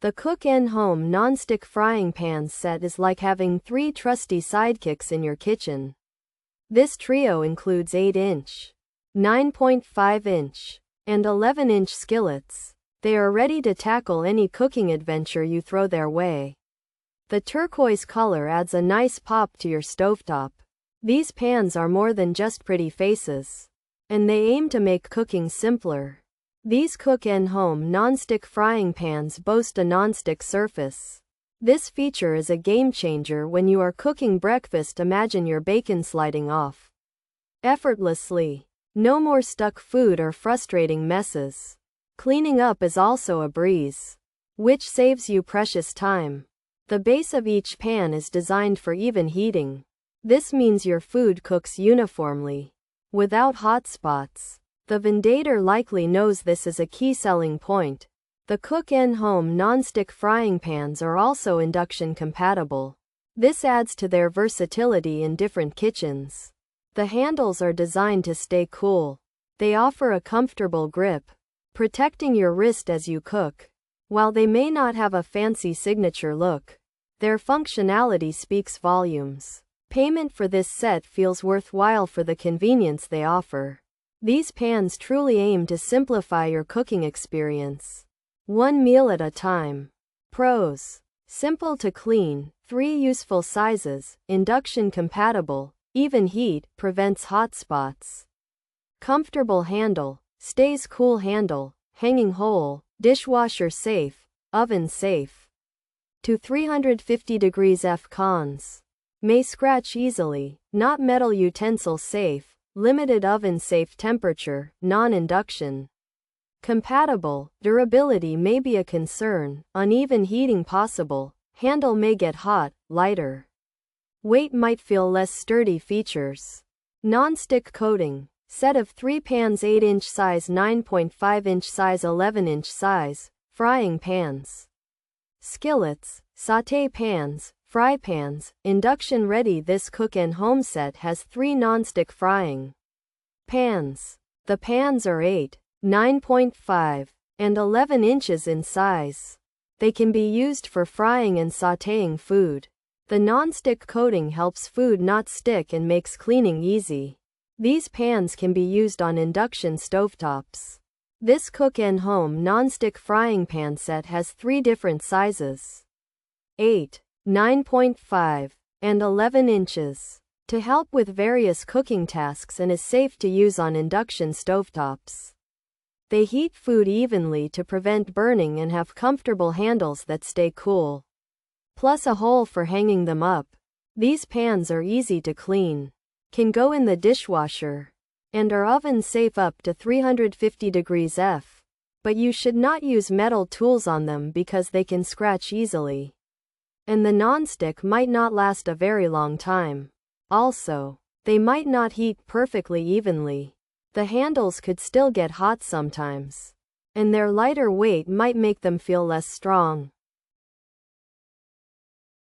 The Cook-n-Home non-stick frying pan set is like having 3 trusty sidekicks in your kitchen. This trio includes 8-inch, 9.5-inch, and 11-inch skillets. They are ready to tackle any cooking adventure you throw their way. The turquoise color adds a nice pop to your stovetop. These pans are more than just pretty faces, and they aim to make cooking simpler. These Cook-n-Home non-stick frying pans boast a nonstick surface. This feature is a game changer when you are cooking breakfast. Imagine your bacon sliding off effortlessly. No more stuck food or frustrating messes. Cleaning up is also a breeze, which saves you precious time. The base of each pan is designed for even heating. This means your food cooks uniformly, without hot spots. The vendedor likely knows this is a key selling point. The Cook-n-Home non-stick frying pans are also induction compatible. This adds to their versatility in different kitchens. The handles are designed to stay cool. They offer a comfortable grip, protecting your wrist as you cook. While they may not have a fancy signature look, their functionality speaks volumes. Payment for this set feels worthwhile for the convenience they offer. These pans truly aim to simplify your cooking experience, one meal at a time. Pros: simple to clean, 3 useful sizes, induction compatible, even heat, prevents hot spots. Comfortable handle, stays cool handle, hanging hole, dishwasher safe, oven safe. To 350 degrees F. Cons: may scratch easily, not metal utensil safe. Limited oven safe temperature, non-induction compatible. Durability may be a concern, uneven heating possible, handle may get hot, lighter weight might feel less sturdy. Features: non-stick coating, set of 3 pans, 8-inch size, 9.5-inch size, 11-inch size, frying pans. Skillets, sauté pans, fry pans, induction ready. This Cook-n-Home set has 3 non-stick frying pans. The pans are 8, 9.5, and 11 inches in size. They can be used for frying and sautéing food. The non-stick coating helps food not stick and makes cleaning easy. These pans can be used on induction stovetops. This Cook-n-Home non-stick frying pan set has 3 different sizes: 8, 9.5, and 11 inches, to help with various cooking tasks and is safe to use on induction stovetops. They heat food evenly to prevent burning and have comfortable handles that stay cool, plus a hole for hanging them up. These pans are easy to clean, can go in the dishwasher, and are oven safe up to 350 degrees F. But you should not use metal tools on them because they can scratch easily, and the non-stick might not last a very long time. Also, they might not heat perfectly evenly. The handles could still get hot sometimes, and their lighter weight might make them feel less strong.